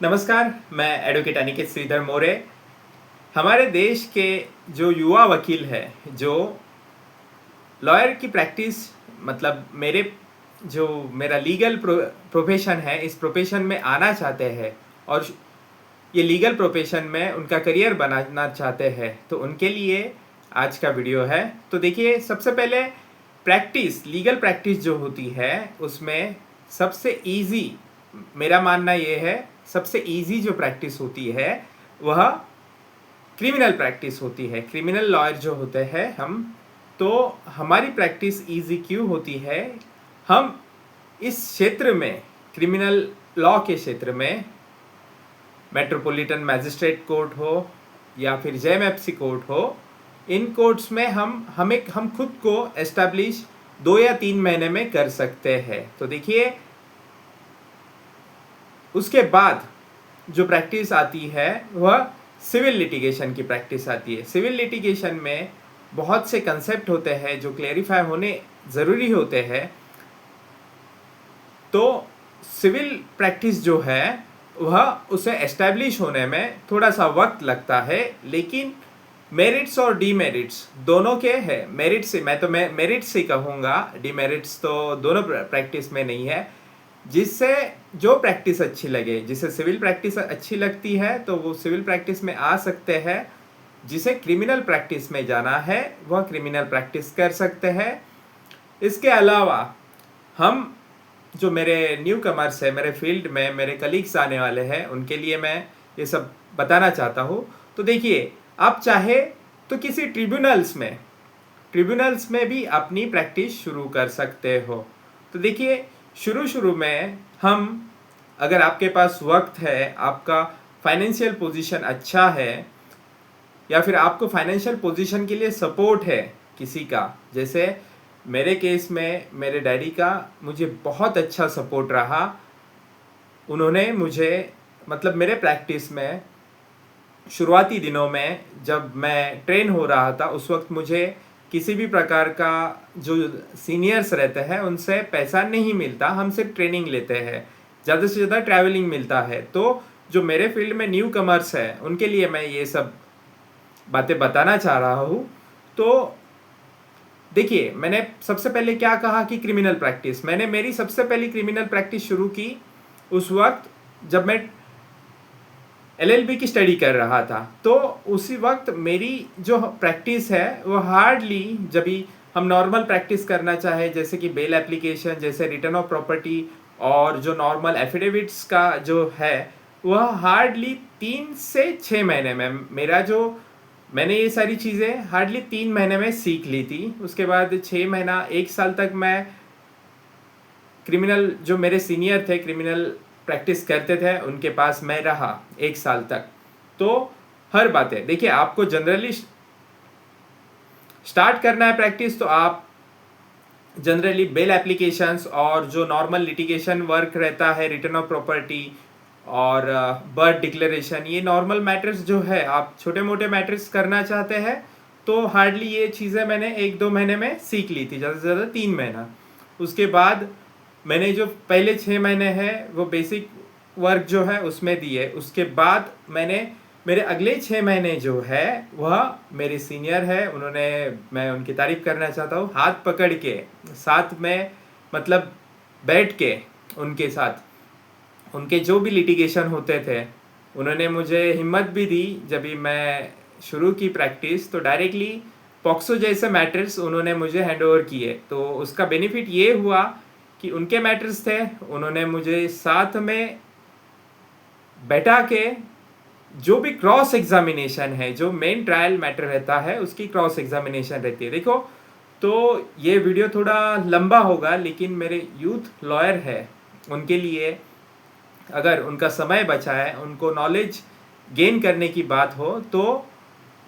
नमस्कार, मैं एडवोकेट अनिकेत श्रीधर मोरे। हमारे देश के जो युवा वकील है, जो लॉयर की प्रैक्टिस मतलब मेरा लीगल प्रोफेशन है, इस प्रोफेशन में आना चाहते हैं और ये लीगल प्रोफेशन में उनका करियर बनाना चाहते हैं, तो उनके लिए आज का वीडियो है। तो देखिए, सबसे पहले लीगल प्रैक्टिस जो होती है उसमें सबसे इजी, मेरा मानना ये है, सबसे इजी जो प्रैक्टिस होती है वह क्रिमिनल प्रैक्टिस होती है। क्रिमिनल लॉयर जो होते हैं हम, तो हमारी प्रैक्टिस इजी क्यों होती है? हम इस क्षेत्र में, क्रिमिनल लॉ के क्षेत्र में, मेट्रोपॉलिटन मैजिस्ट्रेट कोर्ट हो या फिर जेएमएफसी कोर्ट हो, इन कोर्ट्स में हम खुद को एस्टैब्लिश 2 या 3 महीने में कर सकते हैं। तो देखिए, उसके बाद जो प्रैक्टिस आती है वह सिविल लिटिगेशन की प्रैक्टिस आती है। सिविल लिटिगेशन में बहुत से कंसेप्ट होते हैं जो क्लेरिफाई होने ज़रूरी होते हैं। तो सिविल प्रैक्टिस जो है वह उसे एस्टैब्लिश होने में थोड़ा सा वक्त लगता है, लेकिन मेरिट्स और डीमेरिट्स दोनों के हैं। मैं मेरिट्स से कहूँगा, डीमेरिट्स तो दोनों प्रैक्टिस में नहीं है। जिससे जो प्रैक्टिस अच्छी लगे, जिसे सिविल प्रैक्टिस अच्छी लगती है तो वो सिविल प्रैक्टिस में आ सकते हैं। जिसे क्रिमिनल प्रैक्टिस में जाना है वह क्रिमिनल प्रैक्टिस कर सकते हैं। इसके अलावा हम जो मेरे न्यू कमर्स है, मेरे फील्ड में मेरे कलीग्स आने वाले हैं, उनके लिए मैं ये सब बताना चाहता हूँ। तो देखिए, आप चाहे तो किसी ट्रिब्यूनल्स में भी अपनी प्रैक्टिस शुरू कर सकते हो। तो देखिए, शुरू में अगर आपके पास वक्त है, आपका फाइनेंशियल पोजीशन अच्छा है, या फिर आपको फाइनेंशियल पोजीशन के लिए सपोर्ट है किसी का, जैसे मेरे केस में मेरे डैडी का मुझे बहुत अच्छा सपोर्ट रहा। उन्होंने मुझे मेरे प्रैक्टिस में शुरुआती दिनों में जब मैं ट्रेन हो रहा था, उस वक्त मुझे किसी भी प्रकार का, जो सीनियर्स रहते हैं उनसे पैसा नहीं मिलता, हम सिर्फ ट्रेनिंग लेते हैं, ज़्यादा से ज़्यादा ट्रैवलिंग मिलता है। तो जो मेरे फील्ड में न्यू कमर्स है उनके लिए मैं ये सब बातें बताना चाह रहा हूँ। तो देखिए, मैंने सबसे पहले क्या कहा कि क्रिमिनल प्रैक्टिस, मैंने मेरी सबसे पहली क्रिमिनल प्रैक्टिस शुरू की उस वक्त जब मैं एलएलबी की स्टडी कर रहा था। तो उसी वक्त मेरी जो प्रैक्टिस है वो हार्डली, जब भी हम नॉर्मल प्रैक्टिस करना चाहे, जैसे कि बेल एप्लीकेशन, जैसे रिटर्न ऑफ प्रॉपर्टी और जो नॉर्मल एफिडेविट्स का जो है, वह हार्डली 3 से 6 महीने में मैंने ये सारी चीज़ें हार्डली 3 महीने में सीख ली थी। उसके बाद 6 महीना 1 साल तक मैं जो मेरे सीनियर थे, क्रिमिनल प्रैक्टिस करते थे, उनके पास मैं रहा 1 साल तक। तो हर बात है, देखिए, आपको जनरली स्टार्ट करना है प्रैक्टिस, तो आप जनरली बेल एप्लीकेशंस और जो नॉर्मल लिटिगेशन वर्क रहता है, रिटर्न ऑफ प्रॉपर्टी और बर्थ डिक्लेरेशन, ये नॉर्मल मैटर्स जो है, आप छोटे मोटे मैटर्स करना चाहते हैं तो हार्डली ये चीज़ें मैंने 1-2 महीने में सीख ली थी, ज़्यादा से ज़्यादा 3 महीना। उसके बाद मैंने जो पहले 6 महीने हैं वो बेसिक वर्क जो है उसमें दिए। उसके बाद मेरे अगले 6 महीने जो है वह मेरे सीनियर है, मैं उनकी तारीफ करना चाहता हूँ, हाथ पकड़ के साथ में बैठ के उनके साथ उनके जो भी लिटिगेशन होते थे, उन्होंने मुझे हिम्मत भी दी। जब भी मैं शुरू की प्रैक्टिस तो डायरेक्टली पॉक्सो जैसे मैटर्स उन्होंने मुझे हैंड ओवर किए। तो उसका बेनिफिट ये हुआ कि उनके मैटर्स थे, उन्होंने मुझे साथ में बैठा के जो भी क्रॉस एग्जामिनेशन है, जो मेन ट्रायल मैटर रहता है उसकी क्रॉस एग्जामिनेशन रहती है। देखो, तो ये वीडियो थोड़ा लंबा होगा, लेकिन मेरे यूथ लॉयर है उनके लिए, अगर उनका समय बचा है, उनको नॉलेज गेन करने की बात हो, तो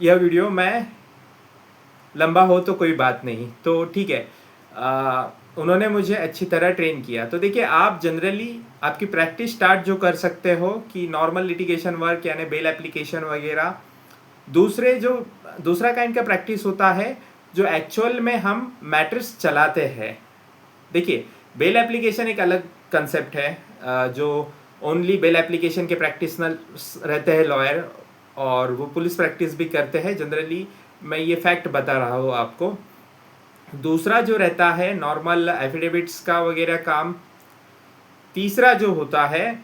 यह वीडियो मैं लंबा हो तो कोई बात नहीं, तो ठीक है। उन्होंने मुझे अच्छी तरह ट्रेन किया। तो देखिए, आप जनरली आपकी प्रैक्टिस स्टार्ट जो कर सकते हो कि नॉर्मल लिटिगेशन वर्क यानी बेल एप्लीकेशन वगैरह। दूसरा काइंड का प्रैक्टिस होता है जो एक्चुअल में हम मैटर्स चलाते हैं। देखिए, बेल एप्लीकेशन एक अलग कंसेप्ट है, जो ओनली बेल एप्लीकेशन के प्रैक्टिशनर रहते हैं लॉयर, और वो पुलिस प्रैक्टिस भी करते हैं जनरली। मैं ये फैक्ट बता रहा हूँ आपको। दूसरा जो रहता है नॉर्मल एफिडेविट्स का वगैरह काम। तीसरा जो होता है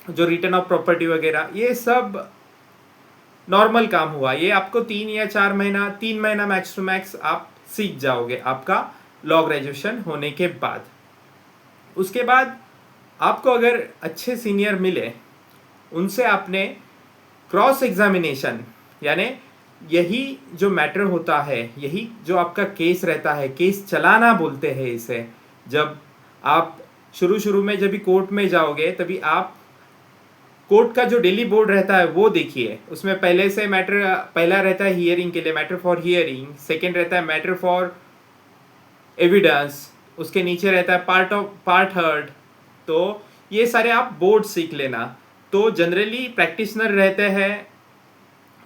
जो रिटर्न ऑफ प्रॉपर्टी वगैरह, ये सब नॉर्मल काम हुआ। ये आपको 3 या 4 महीना, 3 महीना मैक्स टू मैक्स आप सीख जाओगे आपका लॉ ग्रेजुएशन होने के बाद। उसके बाद आपको अगर अच्छे सीनियर मिले, उनसे आपने क्रॉस एग्जामिनेशन, यानी यही जो मैटर होता है, यही जो आपका केस रहता है, केस चलाना बोलते हैं इसे। जब आप शुरू शुरू में जब भी कोर्ट में जाओगे, तभी आप कोर्ट का जो डेली बोर्ड रहता है वो देखिए। उसमें पहले से मैटर, पहला रहता है हियरिंग के लिए मैटर फॉर हियरिंग, सेकेंड रहता है मैटर फॉर एविडेंस, उसके नीचे रहता है पार्ट हर्ड। तो ये सारे आप बोर्ड सीख लेना। तो जनरली प्रैक्टिशनर रहते हैं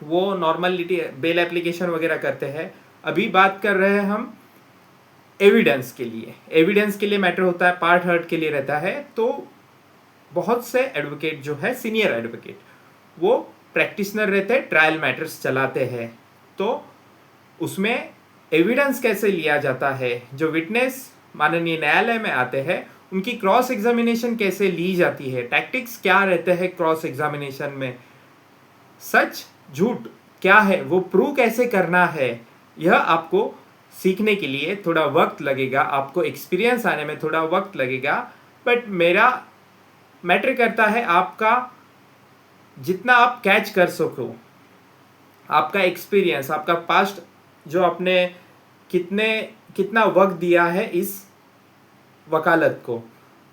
वो नॉर्मल बेल एप्लीकेशन वगैरह करते हैं। अभी बात कर रहे हैं हम एविडेंस के लिए। एविडेंस के लिए मैटर होता है, पार्ट हर्ड के लिए रहता है। तो बहुत से एडवोकेट जो है सीनियर एडवोकेट, वो प्रैक्टिशनर रहते हैं, ट्रायल मैटर्स चलाते हैं। तो उसमें एविडेंस कैसे लिया जाता है, जो विटनेस माननीय न्यायालय में आते हैं उनकी क्रॉस एग्जामिनेशन कैसे ली जाती है, टैक्टिक्स क्या रहते हैं क्रॉस एग्जामिनेशन में, सच झूठ क्या है वो प्रूव कैसे करना है, यह आपको सीखने के लिए थोड़ा वक्त लगेगा, आपको एक्सपीरियंस आने में थोड़ा वक्त लगेगा। बट मेरा मैटर करता है आपका जितना आप कैच कर सको, आपका एक्सपीरियंस, आपका पास्ट, जो आपने कितना वक्त दिया है इस वकालत को।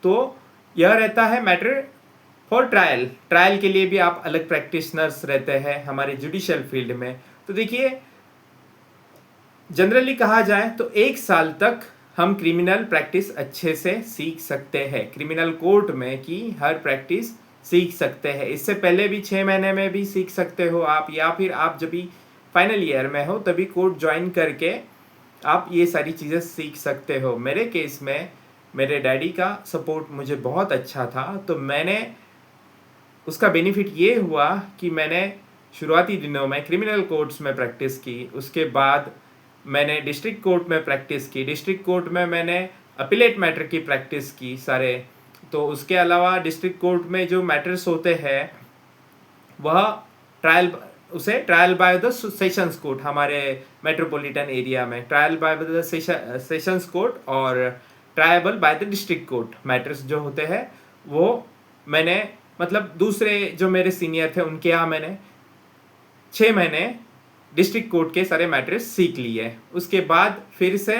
तो यह रहता है मैटर फॉर ट्रायल। ट्रायल के लिए भी आप अलग प्रैक्टिशनर्स रहते हैं हमारे जुडिशियल फील्ड में। तो देखिए, जनरली कहा जाए तो 1 साल तक हम क्रिमिनल प्रैक्टिस अच्छे से सीख सकते हैं, क्रिमिनल कोर्ट में की हर प्रैक्टिस सीख सकते हैं। इससे पहले भी 6 महीने में भी सीख सकते हो आप, या फिर आप जब भी फाइनल ईयर में हो तभी कोर्ट ज्वाइन करके आप ये सारी चीज़ें सीख सकते हो। मेरे केस में मेरे डैडी का सपोर्ट मुझे बहुत अच्छा था, तो मैंने उसका बेनिफिट ये हुआ कि मैंने शुरुआती दिनों में क्रिमिनल कोर्ट्स में प्रैक्टिस की। उसके बाद मैंने डिस्ट्रिक्ट कोर्ट में प्रैक्टिस की। डिस्ट्रिक्ट कोर्ट में मैंने अपीलेट मैटर की प्रैक्टिस की सारे। तो उसके अलावा डिस्ट्रिक्ट कोर्ट में जो मैटर्स होते हैं वह trial by the sessions court, हमारे मेट्रोपॉलिटन एरिया में trial by the sessions court और triable by the district court matters जो होते हैं, वो मैंने मतलब दूसरे जो मेरे सीनियर थे उनके यहाँ मैंने 6 महीने डिस्ट्रिक्ट कोर्ट के सारे मैटर्स सीख लिए। उसके बाद फिर से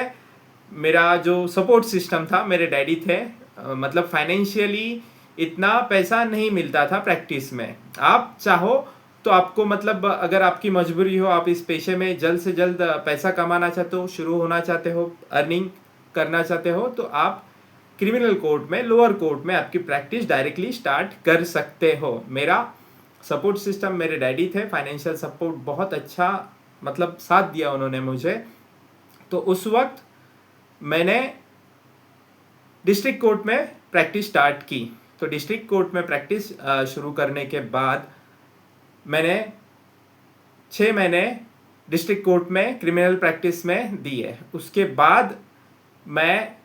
मेरा जो सपोर्ट सिस्टम था, मेरे डैडी थे। मतलब फाइनेंशियली इतना पैसा नहीं मिलता था प्रैक्टिस में। आप चाहो तो आपको मतलब अगर आपकी मजबूरी हो, आप इस पेशे में जल्द से जल्द पैसा कमाना चाहते हो, शुरू होना चाहते हो, अर्निंग करना चाहते हो, तो आप क्रिमिनल कोर्ट में, लोअर कोर्ट में आपकी प्रैक्टिस डायरेक्टली स्टार्ट कर सकते हो। मेरा सपोर्ट सिस्टम मेरे डैडी थे, फाइनेंशियल सपोर्ट बहुत अच्छा मतलब साथ दिया उन्होंने मुझे। तो उस वक्त मैंने डिस्ट्रिक्ट कोर्ट में प्रैक्टिस स्टार्ट की। तो डिस्ट्रिक्ट कोर्ट में प्रैक्टिस शुरू करने के बाद मैंने 6 महीने डिस्ट्रिक्ट कोर्ट में क्रिमिनल प्रैक्टिस में दिए। उसके बाद मैं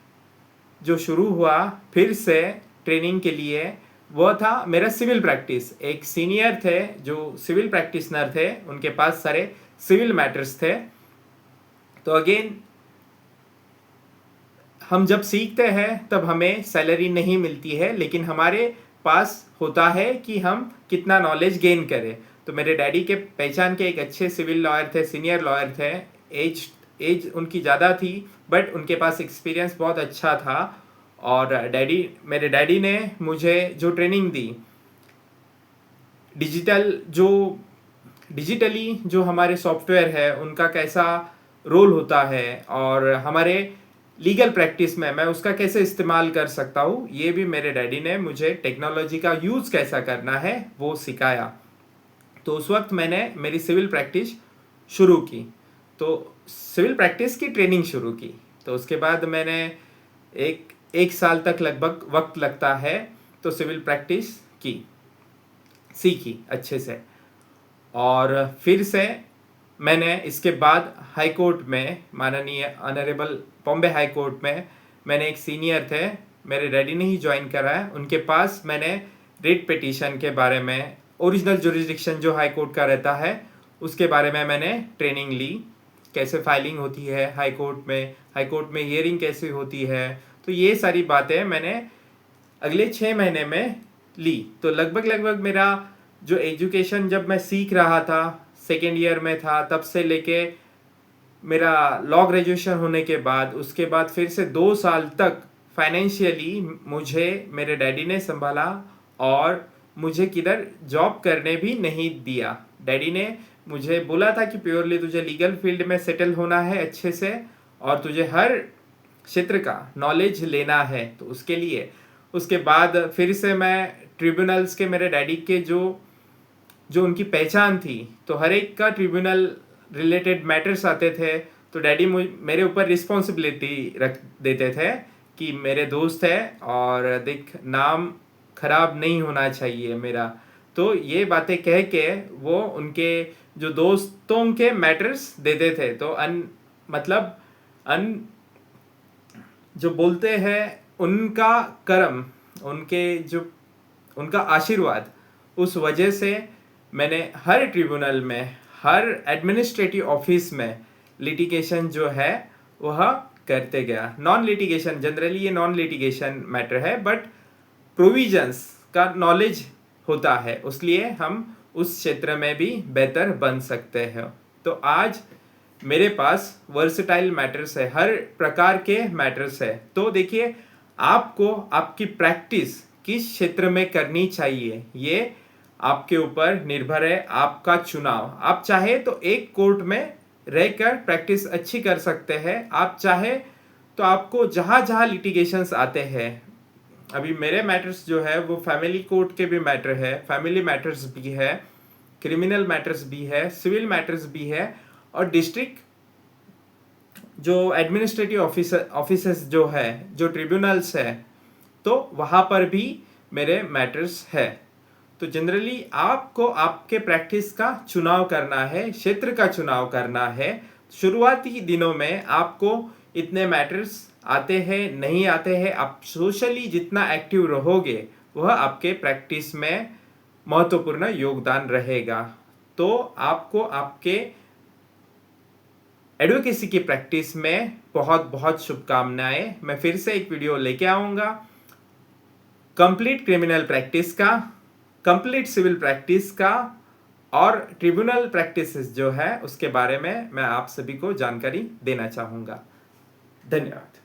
जो शुरू हुआ फिर से ट्रेनिंग के लिए, वह था मेरा सिविल प्रैक्टिस। एक सीनियर थे जो सिविल प्रैक्टिशनर थे, उनके पास सारे सिविल मैटर्स थे। तो अगेन हम जब सीखते हैं तब हमें सैलरी नहीं मिलती है, लेकिन हमारे पास होता है कि हम कितना नॉलेज गेन करें। तो मेरे डैडी के पहचान के एक अच्छे सिविल लॉयर थे, सीनियर लॉयर थे। एज उनकी ज़्यादा थी बट उनके पास एक्सपीरियंस बहुत अच्छा था। और मेरे डैडी ने मुझे जो ट्रेनिंग दी, डिजिटली जो हमारे सॉफ्टवेयर है उनका कैसा रोल होता है, और हमारे लीगल प्रैक्टिस में मैं उसका कैसे इस्तेमाल कर सकता हूँ, ये भी मेरे डैडी ने मुझे टेक्नोलॉजी का यूज़ कैसा करना है वो सिखाया। तो उस वक्त मैंने मेरी सिविल प्रैक्टिस शुरू की। तो सिविल प्रैक्टिस की ट्रेनिंग शुरू की। तो उसके बाद मैंने एक साल तक लगभग वक्त लगता है तो सिविल प्रैक्टिस की, सीखी अच्छे से। और फिर से मैंने इसके बाद हाई कोर्ट में, माननीय ऑनरेबल बॉम्बे हाई कोर्ट में, मैंने एक सीनियर थे, मेरे डैडी ने ही ज्वाइन करा है, उनके पास मैंने रिट पिटीशन के बारे में, ओरिजिनल जुरिस्डिक्शन जो हाई कोर्ट का रहता है उसके बारे में मैंने ट्रेनिंग ली, कैसे फाइलिंग होती है हाई कोर्ट में हियरिंग कैसे होती है। तो ये सारी बातें मैंने अगले 6 महीने में ली। तो लगभग मेरा जो एजुकेशन जब मैं सीख रहा था, सेकेंड ईयर में था, तब से लेके मेरा लॉ ग्रेजुएशन होने के बाद, उसके बाद फिर से 2 साल तक फाइनेंशियली मुझे मेरे डैडी ने संभाला और मुझे किधर जॉब करने भी नहीं दिया। डैडी ने मुझे बोला था कि प्योरली तुझे लीगल फील्ड में सेटल होना है अच्छे से, और तुझे हर क्षेत्र का नॉलेज लेना है, तो उसके लिए उसके बाद फिर से मैं ट्रिब्यूनल्स के, मेरे डैडी के जो उनकी पहचान थी, तो हर एक का ट्रिब्यूनल रिलेटेड मैटर्स आते थे, तो डैडी मेरे ऊपर रिस्पॉन्सिबिलिटी रख देते थे कि मेरे दोस्त है और देख नाम खराब नहीं होना चाहिए मेरा। तो ये बातें कह के वो उनके जो दोस्तों के मैटर्स देते थे। तो जो बोलते हैं उनका कर्म, उनका आशीर्वाद, उस वजह से मैंने हर ट्रिब्यूनल में, हर एडमिनिस्ट्रेटिव ऑफिस में लिटिगेशन जो है वह करते गया। नॉन लिटिगेशन, जनरली ये नॉन लिटिगेशन मैटर है, बट प्रोविजंस का नॉलेज होता है, इसलिए हम उस क्षेत्र में भी बेहतर बन सकते हैं। तो आज मेरे पास वर्सेटाइल मैटर्स है, हर प्रकार के मैटर्स है। तो देखिए, आपको आपकी प्रैक्टिस किस क्षेत्र में करनी चाहिए ये आपके ऊपर निर्भर है, आपका चुनाव। आप चाहे तो एक कोर्ट में रहकर प्रैक्टिस अच्छी कर सकते हैं, आप चाहे तो आपको जहाँ जहाँ लिटिगेशंस आते हैं, अभी मेरे मैटर्स जो है वो फैमिली कोर्ट के भी मैटर है, फैमिली मैटर्स भी है, क्रिमिनल मैटर्स भी है, सिविल मैटर्स भी है, और डिस्ट्रिक्ट जो एडमिनिस्ट्रेटिव ऑफिसर्स जो है, जो ट्रिब्यूनल्स है, तो वहाँ पर भी मेरे मैटर्स है। तो जनरली आपको आपके प्रैक्टिस का चुनाव करना है, क्षेत्र का चुनाव करना है। शुरुआती दिनों में आपको इतने मैटर्स आते हैं नहीं आते हैं, आप सोशली जितना एक्टिव रहोगे वह आपके प्रैक्टिस में महत्वपूर्ण योगदान रहेगा। तो आपको आपके एडवोकेसी की प्रैक्टिस में बहुत बहुत शुभकामनाएं। मैं फिर से एक वीडियो लेके आऊँगा कंप्लीट क्रिमिनल प्रैक्टिस का, कंप्लीट सिविल प्रैक्टिस का, और ट्रिब्यूनल प्रैक्टिस जो है उसके बारे में मैं आप सभी को जानकारी देना चाहूँगा। धन्यवाद।